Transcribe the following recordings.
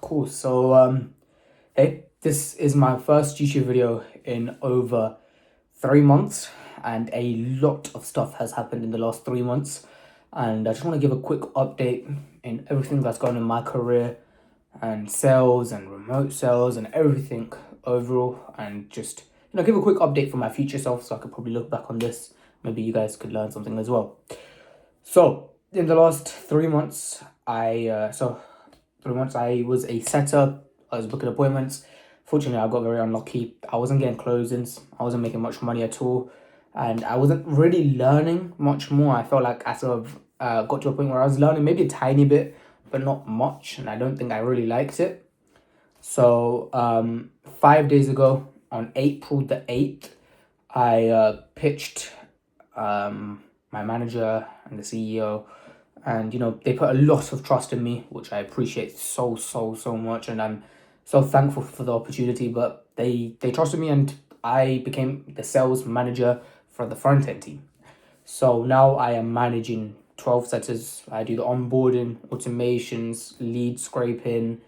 Cool. So, hey, this is my first YouTube video in over 3 months, and a lot of stuff has happened in the last 3 months. And I just want to give a quick update in everything that's going on in my career and sales and remote sales and everything overall, and just give a quick update for my future self so I could probably look back on this. Maybe you guys could learn something as well. So, in the last 3 months, 3 months I was a setter. I was booking appointments. Fortunately, I got very unlucky. I wasn't getting closings. I wasn't making much money at all, and I wasn't really learning much more. I felt like I sort of got to a point where I was learning maybe a tiny bit, but not much, and I don't think I really liked it. So 5 days ago, on April the 8th, I pitched my manager and the CEO, and they put a lot of trust in me, which I appreciate so much, and I'm so thankful for the opportunity. But they trusted me, and I became the sales manager for the front end team. So now I am managing 12 setters. I do the onboarding, automations, lead scraping,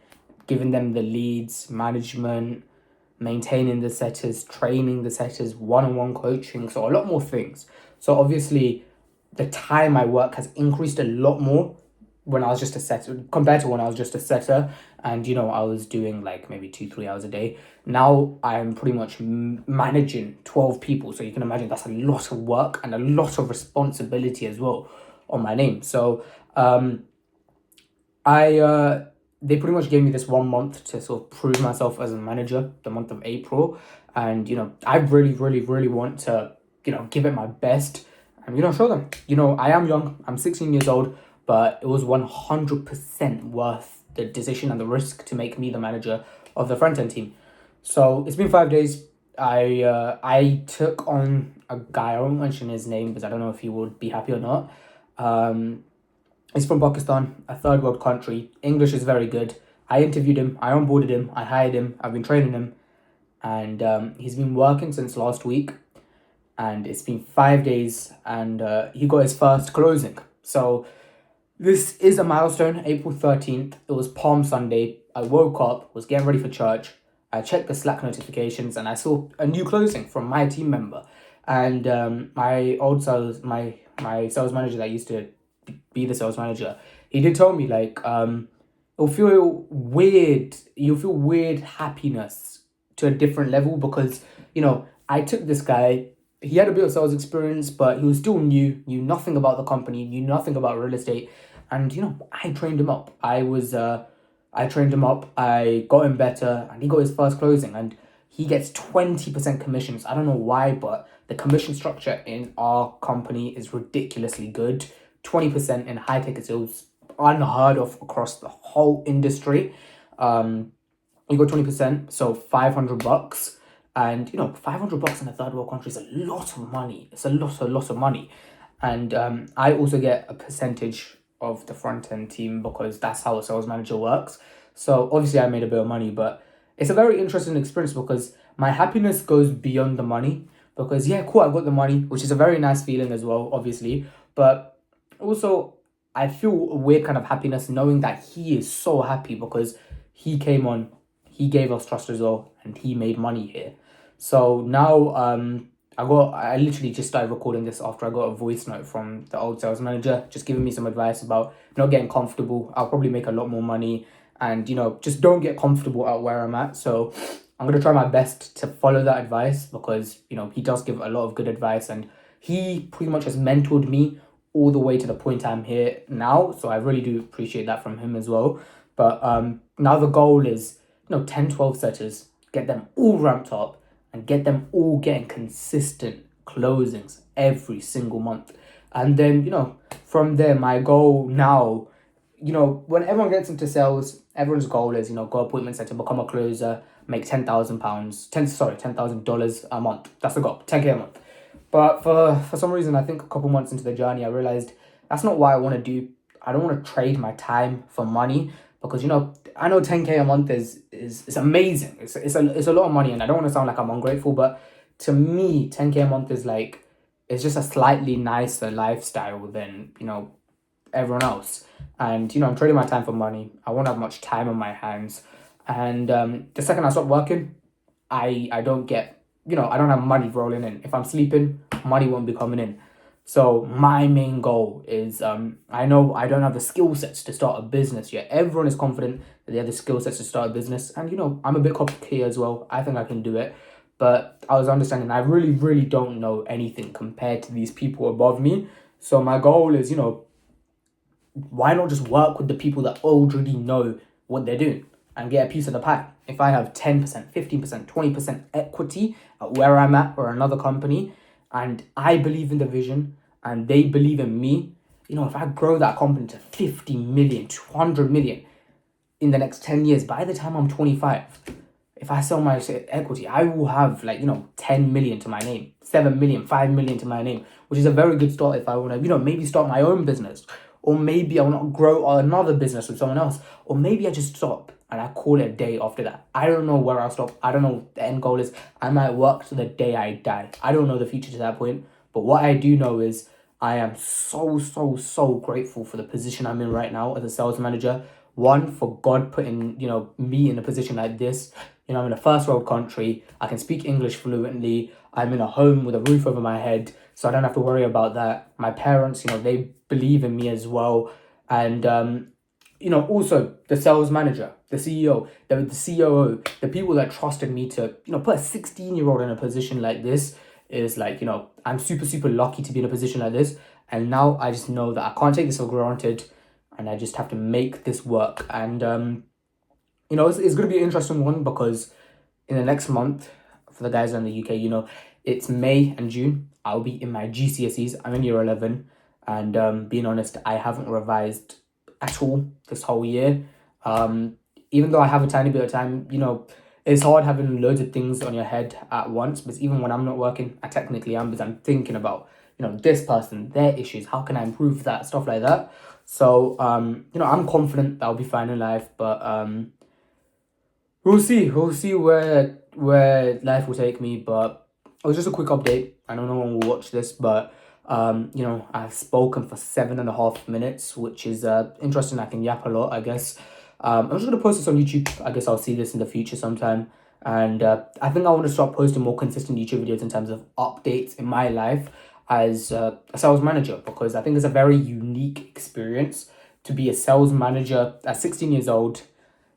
giving them the leads, management, maintaining the setters, training the setters, one-on-one coaching, so a lot more things. So obviously the time I work has increased a lot more when I was just a setter compared to when I was just a setter, and I was doing like maybe 2-3 hours a day. Now I'm pretty much managing 12 people, so you can imagine that's a lot of work and a lot of responsibility as well on my name. So I they pretty much gave me this 1 month to sort of prove myself as a manager, the month of April. And I really want to give it my best and show them. I am young, I'm 16 years old, but it was 100% worth the decision and the risk to make me the manager of the front end team. So it's been 5 days. I took on a guy. I won't mention his name because I don't know if he would be happy or not. He's from Pakistan, a third world country. English is very good. I interviewed him, I onboarded him, I hired him, I've been training him, and he's been working since last week. And it's been 5 days, and he got his first closing. So this is a milestone. April 13th, it was Palm Sunday. I woke up, was getting ready for church. I checked the Slack notifications, and I saw a new closing from my team member. And my sales manager that used to be the sales manager, he did tell me like it'll feel weird. You'll feel weird happiness to a different level because I took this guy. He had a bit of sales experience, but he was still new, knew nothing about the company, knew nothing about real estate, and I trained him up. I trained him up. I got him better, and he got his first closing, and he gets 20% commissions. I don't know why, but the commission structure in our company is ridiculously good. 20% in high ticket sales, unheard of across the whole industry. You got 20%, so $500. And $500 in a third world country is a lot of money. It's a lot of money. And I also get a percentage of the front end team because that's how a sales manager works. So obviously I made a bit of money, but it's a very interesting experience because my happiness goes beyond the money. Because yeah, cool, I got the money, which is a very nice feeling as well, obviously. But also I feel a weird kind of happiness knowing that he is so happy because he came on, he gave us trust as well, and he made money here. So now I literally just started recording this after I got a voice note from the old sales manager, just giving me some advice about not getting comfortable. I'll probably make a lot more money, and just don't get comfortable at where I'm at. So I'm gonna try my best to follow that advice because he does give a lot of good advice, and he pretty much has mentored me all the way to the point I'm here now. So I really do appreciate that from him as well. But now the goal is 10, 12 setters, get them all ramped up and get them all getting consistent closings every single month. And then, from there, my goal now, when everyone gets into sales, everyone's goal is, go appointment setter, become a closer, make £10,000, $10,000 a month. That's the goal, 10K a month. But for some reason, I think a couple months into the journey, I realized that's not what I want to do. I don't want to trade my time for money because I know 10K a month is amazing. It's a lot of money, and I don't want to sound like I'm ungrateful, but to me 10K a month is like, it's just a slightly nicer lifestyle than everyone else. And, I'm trading my time for money. I won't have much time on my hands. And the second I stop working, I don't get, I don't have money rolling in. If I'm sleeping, money won't be coming in. So my main goal is, I know I don't have the skill sets to start a business yet. Everyone is confident that they have the skill sets to start a business. And, I'm a bit cocky as well. I think I can do it. But I was understanding I really, really don't know anything compared to these people above me. So my goal is, why not just work with the people that already know what they're doing and get a piece of the pie? If I have 10%, 15%, 20% equity at where I'm at or another company, and I believe in the vision and they believe in me, if I grow that company to 50 million, 200 million in the next 10 years, by the time I'm 25, if I sell my equity, I will have 10 million to my name, 7 million, 5 million to my name, which is a very good start if I want to, maybe start my own business. Or maybe I want to grow another business with someone else. Or maybe I just stop and I call it a day after that. I don't know where I'll stop. I don't know what the end goal is. I might work to the day I die. I don't know the future to that point. But what I do know is I am so, so, so grateful for the position I'm in right now as a sales manager. One, for God putting, me in a position like this. I'm in a first world country. I can speak English fluently. I'm in a home with a roof over my head, so I don't have to worry about that. My parents, they believe in me as well. And, also the sales manager, the CEO, the COO, the people that trusted me to, put a 16-year-old in a position like this is I'm super, super lucky to be in a position like this. And now I just know that I can't take this for granted and I just have to make this work. And, it's going to be an interesting one because in the next month, for the guys in the UK, it's May and June. I'll be in my GCSEs. I'm in year 11. And being honest, I haven't revised at all this whole year. Even though I have a tiny bit of time, it's hard having loads of things on your head at once. But even when I'm not working, I technically am because I'm thinking about, this person, their issues. How can I improve that? Stuff like that. So, I'm confident that I'll be fine in life. But we'll see. We'll see where life will take me. But it was just a quick update. I know no one will watch this, but I've spoken for 7.5 minutes, which is interesting. I can yap a lot, I guess. I'm just gonna post this on YouTube. I guess I'll see this in the future sometime. And I think I want to start posting more consistent YouTube videos in terms of updates in my life as a sales manager, because I think it's a very unique experience to be a sales manager at 16 years old.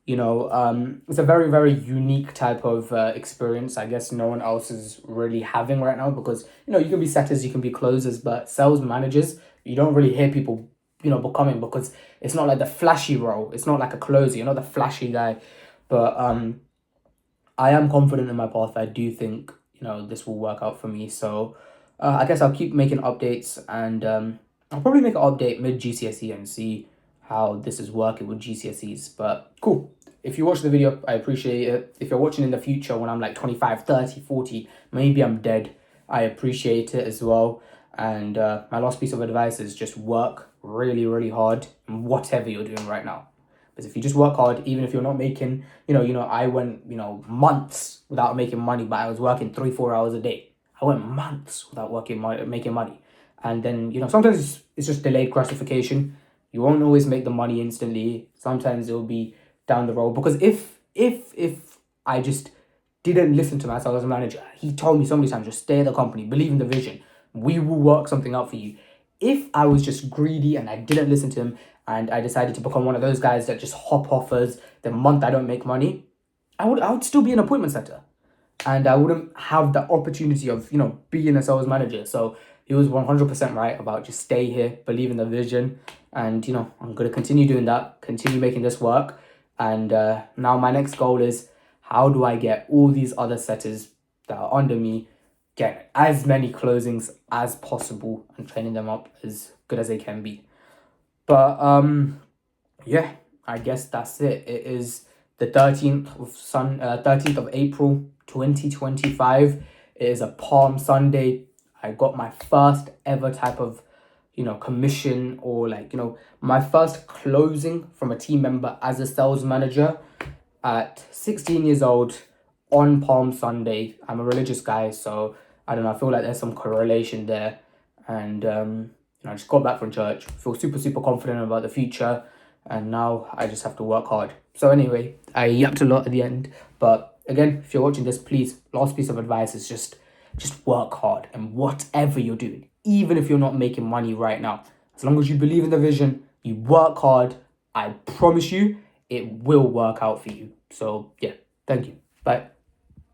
It's a very, very unique type of experience. I guess no one else is really having right now because, you can be setters, you can be closers, but sales managers, you don't really hear people, becoming, because it's not like the flashy role. It's not like a closer. You're not the flashy guy. But I am confident in my path. I do think, this will work out for me. So I guess I'll keep making updates and I'll probably make an update mid GCSE and see how this is working with GCSEs. But cool. If you watch the video, I appreciate it. If you're watching in the future when I'm like 25, 30, 40, maybe I'm dead, I appreciate it as well. And my last piece of advice is just work really, really hard in whatever you're doing right now. Because if you just work hard, even if you're not making, I went, months without making money, but I was working 3-4 hours a day. I went months without making money. And then, sometimes it's just delayed gratification. You won't always make the money instantly. Sometimes it'll be down the road. Because if I just didn't listen to my sales manager, he told me so many times, just stay at the company, believe in the vision. We will work something out for you. If I was just greedy and I didn't listen to him and I decided to become one of those guys that just hop offers the month I don't make money, I would still be an appointment setter. And I wouldn't have the opportunity of, being a sales manager. So he was 100% right about just stay here, believe in the vision. And, I'm going to continue doing that, continue making this work. And now my next goal is, how do I get all these other setters that are under me, get as many closings as possible and training them up as good as they can be. But yeah, I guess that's it. It is the 13th of April 2025. It is a Palm Sunday. I got my first ever type of commission, or my first closing from a team member as a sales manager at 16 years old on Palm Sunday. I'm a religious guy, so I don't know, I feel like there's some correlation there. And I just got back from church, feel super, super confident about the future, and now I just have to work hard. So anyway, I yapped a lot at the end, but again, if you're watching this, please, last piece of advice is just work hard and whatever you're doing, even if you're not making money right now, as long as you believe in the vision, you work hard, I promise you, it will work out for you. So yeah, thank you. Bye.